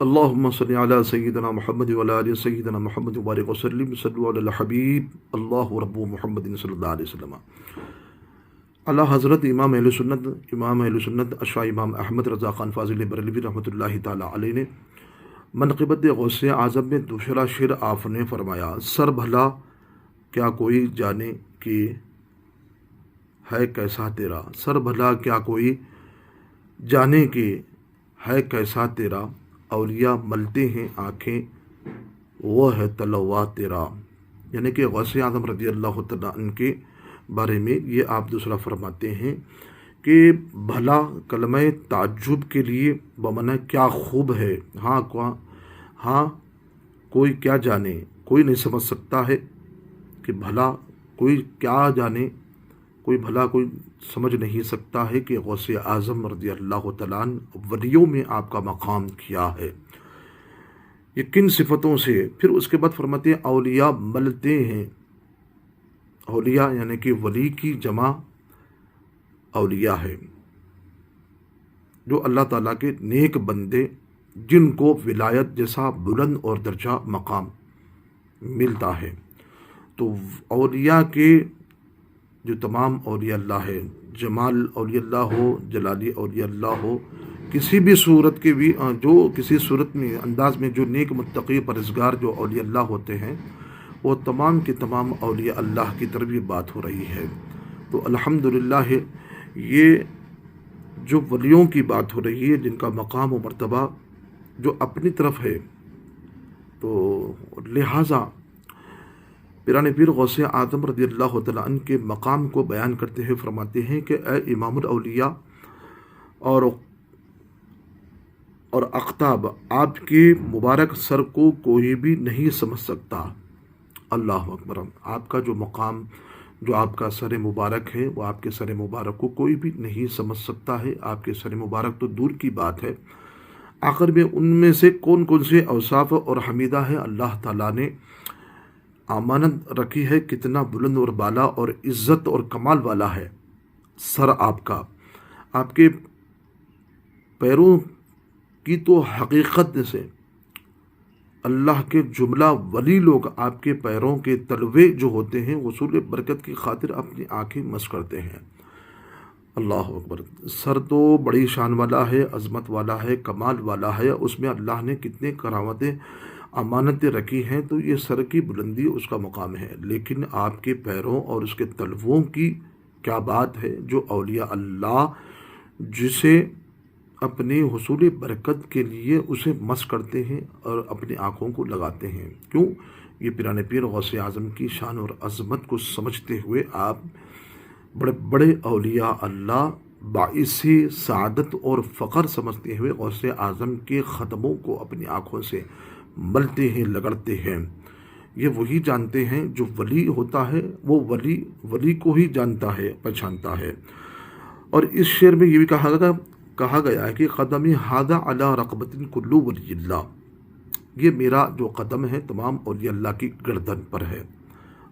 اللهم صل على سيدنا محمد وعلى آل سيدنا محمد وبارك وسلم صلوا على الحبیب اللہ رب محمد صلی اللہ علیہ وسلم۔ اعلیٰ حضرت امام اہل سنت اشاہ امام احمد رضا خان فاضل بریلوی رحمۃ اللہ تعالیٰ علیہ نے منقبت غوث اعظم میں دوسرا شعر آپ نے فرمایا، سر بھلا کیا کوئی جانے کہ ہے کیسا تیرا، سر بھلا کیا کوئی جانے کہ ہے کیسا تیرا، اولیاء ملتے ہیں آنکھیں وہ ہے تلوا تیرا۔ یعنی کہ غوث اعظم رضی اللہ تعالیٰ عنہ کے بارے میں یہ آپ دوسرا فرماتے ہیں کہ بھلا کلمہ تعجب کے لیے بمعنی کیا خوب ہے، ہاں کوئی کیا جانے، کوئی نہیں سمجھ سکتا ہے کہ بھلا کوئی کیا جانے، کوئی بھلا کوئی سمجھ نہیں سکتا ہے کہ غوث اعظم رضی اللہ تعالیٰ عنہ ولیوں میں آپ کا مقام کیا ہے، یہ کن صفتوں سے۔ پھر اس کے بعد فرماتے ہیں اولیاء ملتے ہیں، اولیاء یعنی کہ ولی کی جمع اولیاء ہے، جو اللہ تعالیٰ کے نیک بندے جن کو ولایت جیسا بلند اور درجہ مقام ملتا ہے۔ تو اولیاء کے جو تمام اولیاء اللہ ہے، جمال اولیاء اللہ ہو، جلالی اولیاء اللہ ہو، کسی بھی صورت کے بھی جو کسی صورت میں انداز میں جو نیک متقی پرہیزگار جو اولیاء اللہ ہوتے ہیں، وہ تمام کے تمام اولیاء اللہ کی طرف یہ بات ہو رہی ہے۔ تو الحمدللہ یہ جو ولیوں کی بات ہو رہی ہے جن کا مقام و مرتبہ جو اپنی طرف ہے، تو لہٰذا پیران پیر غوث اعظم رضی اللہ تعالیٰ عنہ کے مقام کو بیان کرتے ہوئے فرماتے ہیں کہ اے امام الاولیاء اور اقطاب، آپ کے مبارک سر کو کوئی بھی نہیں سمجھ سکتا۔ اللہ اکبر۔ آپ کا جو مقام، جو آپ کا سر مبارک ہے، وہ آپ کے سر مبارک کو کوئی بھی نہیں سمجھ سکتا ہے۔ آپ کے سر مبارک تو دور کی بات ہے، آخر میں ان میں سے کون کون سے اوصاف اور حمیدہ ہے اللہ تعالیٰ نے امانت رکھی ہے، کتنا بلند اور بالا اور عزت اور کمال والا ہے سر آپ کا۔ آپ کے پیروں کی تو حقیقت سے اللہ کے جملہ ولی لوگ آپ کے پیروں کے تلوے جو ہوتے ہیں وصول برکت کی خاطر اپنی آنکھیں مس کرتے ہیں۔ اللہ اکبر۔ سر تو بڑی شان والا ہے، عظمت والا ہے، کمال والا ہے، اس میں اللہ نے کتنے کرامتیں امانتیں رکھی ہیں، تو یہ سر کی بلندی اس کا مقام ہے۔ لیکن آپ کے پیروں اور اس کے تلووں کی کیا بات ہے، جو اولیاء اللہ جسے اپنے حصول برکت کے لیے اسے مس کرتے ہیں اور اپنی آنکھوں کو لگاتے ہیں۔ کیوں؟ یہ پیران پیر غوث اعظم کی شان اور عظمت کو سمجھتے ہوئے آپ بڑے بڑے اولیاء اللہ باعث سعادت اور فخر سمجھتے ہوئے غوث اعظم کے قدموں کو اپنی آنکھوں سے ملتے ہیں، لگڑتے ہیں۔ یہ وہی جانتے ہیں جو ولی ہوتا ہے، وہ ولی کو ہی جانتا ہے، پہچانتا ہے۔ اور اس شعر میں یہ بھی کہا گیا ہے کہ قدمی ھذا علی رقبۃ کل ولی اللہ، یہ میرا جو قدم ہے تمام اولیاء اللہ کی گردن پر ہے۔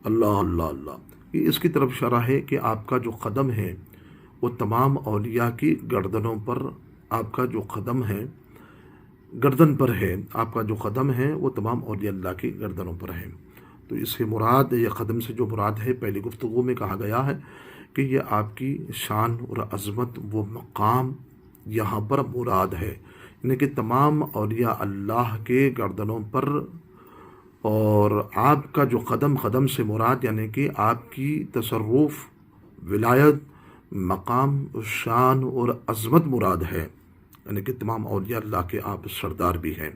اللہ اللہ اللہ، یہ اس کی طرف اشارہ ہے کہ آپ کا جو قدم ہے وہ تمام اولیاء کی گردنوں پر، آپ کا جو قدم ہے گردن پر ہے، آپ کا جو قدم ہے وہ تمام اولیاء اللہ کی گردنوں پر ہے۔ تو اس سے مراد، یہ قدم سے جو مراد ہے، پہلی گفتگو میں کہا گیا ہے کہ یہ آپ کی شان اور عظمت، وہ مقام یہاں پر مراد ہے، یعنی کہ تمام اولیاء اللہ کے گردنوں پر۔ اور آپ کا جو قدم سے مراد یعنی کہ آپ کی تصرف، ولایت، مقام، شان اور عظمت مراد ہے، یعنی کہ تمام اولیاء اللہ کے آپ سردار بھی ہیں۔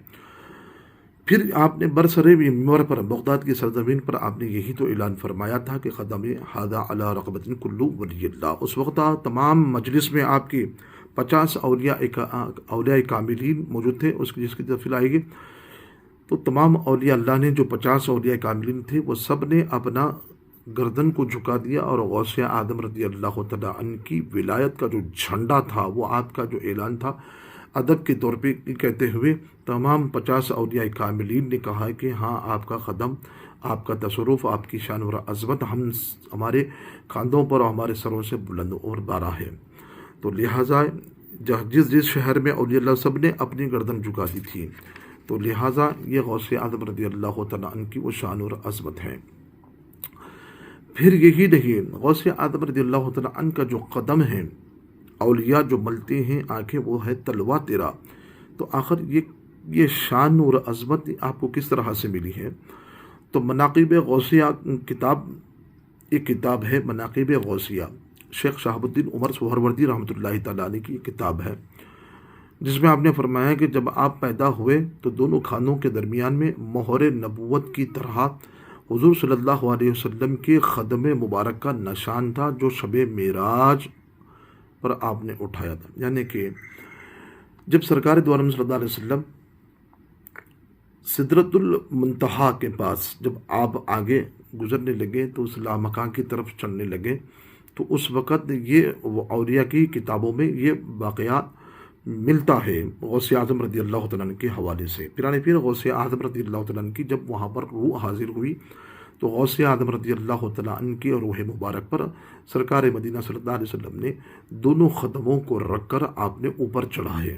پھر آپ نے برسر منبر پر، بغداد کی سرزمین پر آپ نے یہی تو اعلان فرمایا تھا کہ قدم ھذا علی رقبۃ کل ولی اللہ۔ اس وقت تمام مجلس میں آپ کی 50 اولیاء کاملین موجود تھے، جس کی تفصیل آئے گی۔ تو تمام اولیاء اللہ نے جو 50 اولیاء کاملین تھے، وہ سب نے اپنا گردن کو جھکا دیا اور غوث اعظم رضی اللہ تعالیٰ عنہ کی ولایت کا جو جھنڈا تھا، وہ آپ کا جو اعلان تھا، ادب کے طور پہ کہتے ہوئے تمام 50 اولیاء کاملین نے کہا کہ ہاں، آپ کا قدم، آپ کا تصرف، آپ کی شان اور عظمت ہمارے کاندھوں پر اور ہمارے سروں سے بلند اور بالا ہے۔ تو لہٰذا جس شہر میں اولیاء اللہ سب نے اپنی گردن جھکا دی تھی، تو لہٰذا یہ غوث اعظم رضی اللہ تعالیٰ عنہ کی وہ شان اور عظمت ہے۔ پھر یہی نہیں، غوث اعظم رضی اللہ تعالیٰ عنہ کا جو قدم ہے، اولیاء جو ملتے ہیں آنکھیں، وہ ہے تلوا تیرا۔ تو آخر یہ شان اور عظمت آپ کو کس طرح سے ملی ہے؟ تو مناقب غوثیہ کتاب، ایک کتاب ہے مناقب غوثیہ، شیخ شہاب الدین عمر سہروردی رحمۃ اللہ تعالیٰ علیہ کی کتاب ہے، جس میں آپ نے فرمایا کہ جب آپ پیدا ہوئے تو دونوں کھانوں کے درمیان میں مہر نبوت کی طرح حضور صلی اللہ علیہ وسلم کے قدم مبارک کا نشان تھا، جو شب معراج پر آپ نے اٹھایا تھا۔ یعنی کہ جب سرکار دو عالم صلی اللہ علیہ وسلم سدرۃ المنتہا کے پاس جب آپ آگے گزرنے لگے تو اس لامکان کی طرف چلنے لگے، تو اس وقت یہ اولیاء کی کتابوں میں یہ واقعات ملتا ہے غوث اعظم رضی اللہ تعالیٰ عنہ کے حوالے سے۔ پھر غوث اعظم رضی اللہ تعالیٰ عنہ کی جب وہاں پر روح حاضر ہوئی تو غوث اعظم رضی اللہ تعالیٰ عنہ کی روح مبارک پر سرکار مدینہ صلی اللہ علیہ وسلم نے دونوں قدموں کو رکھ کر آپ نے اوپر چڑھائے،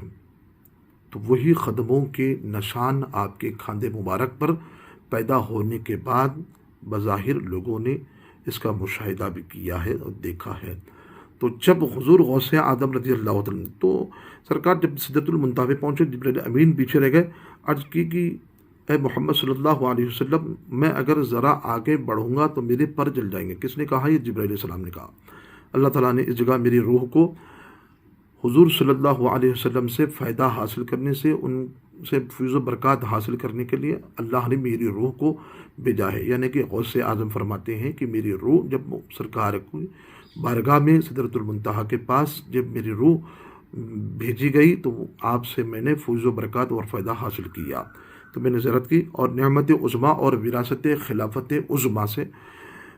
تو وہی قدموں کے نشان آپ کے کھاندے مبارک پر پیدا ہونے کے بعد بظاہر لوگوں نے اس کا مشاہدہ بھی کیا ہے اور دیکھا ہے۔ تو جب حضور غوث اعظم رضی اللہ عنہ، تو سرکار جب سدرۃ المنتہا پہ پہنچے، جبرائیل امین پیچھے رہ گئے، عرض کی کہ اے محمد صلی اللہ علیہ وسلم، میں اگر ذرا آگے بڑھوں گا تو میرے پر جل جائیں گے۔ کس نے کہا؟ یہ جبرائیل علیہ السلام نے کہا۔ اللہ تعالیٰ نے اس جگہ میری روح کو حضور صلی اللہ علیہ وسلم سے فائدہ حاصل کرنے سے، ان سے فیض و برکات حاصل کرنے کے لیے اللہ نے میری روح کو بھیجا ہے۔ یعنی کہ غوث اعظم فرماتے ہیں کہ میری روح جب سرکار کی بارگاہ میں سدرۃ المنتہا کے پاس جب میری روح بھیجی گئی تو آپ سے میں نے فیض و برکات اور فائدہ حاصل کیا، تو میں نے زیارت کی اور نعمت عظمیٰ اور وراثت خلافت عظمیٰ سے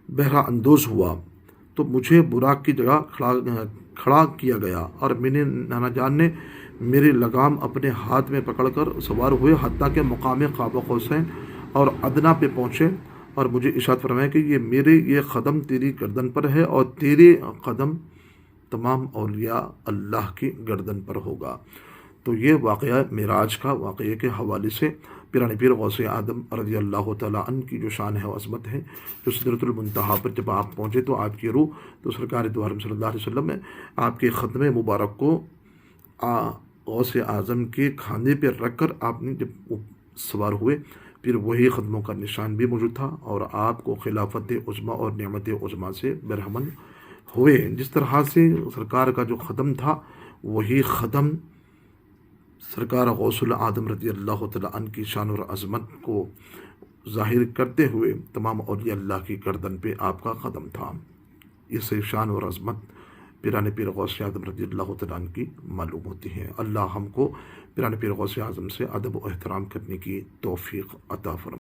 بہرہ اندوز ہوا، تو مجھے براق کی جگہ کھڑا کیا گیا اور میں نے نانا جان نے میری لگام اپنے ہاتھ میں پکڑ کر سوار ہوئے، حتیٰ کہ مقام قاب قوسین اور ادنیٰ پہ پہنچے، اور مجھے ارشاد فرمایا کہ یہ قدم تیری گردن پر ہے اور تیرے قدم تمام اولیاء اللہ کی گردن پر ہوگا۔ تو یہ واقعہ معراج کا واقعے کے حوالے سے پیران پیر غوث اعظم رضی اللہ تعالیٰ عنہ کی جو شان ہے و عظمت ہے، جو سدرۃ المنتہا پر جب آپ پہنچے تو آپ کی روح تو سرکار دو عالم صلی اللہ علیہ وسلم نے آپ کے ختم مبارک کو غوث اعظم کے کھاندے پہ رکھ کر آپ نے جب سوار ہوئے، پھر وہی قدموں کا نشان بھی موجود تھا اور آپ کو خلافت عظمیٰ اور نعمت عظمیٰ سے برہمن ہوئے۔ جس طرح سے سرکار کا جو قدم تھا، وہی قدم سرکار غوث اعظم رضی اللہ تعالیٰ عنہ کی شان اور عظمت کو ظاہر کرتے ہوئے تمام اولیاء اللہ کی گردن پہ آپ کا قدم تھا۔ اس سے شان اور عظمت پیران پیر غوث اعظم رضی اللہ تعالیٰ عنہ کی معلوم ہوتی ہے۔ اللہ ہم کو پیران پیر غوث اعظم سے ادب و احترام کرنے کی توفیق عطا فرمائے۔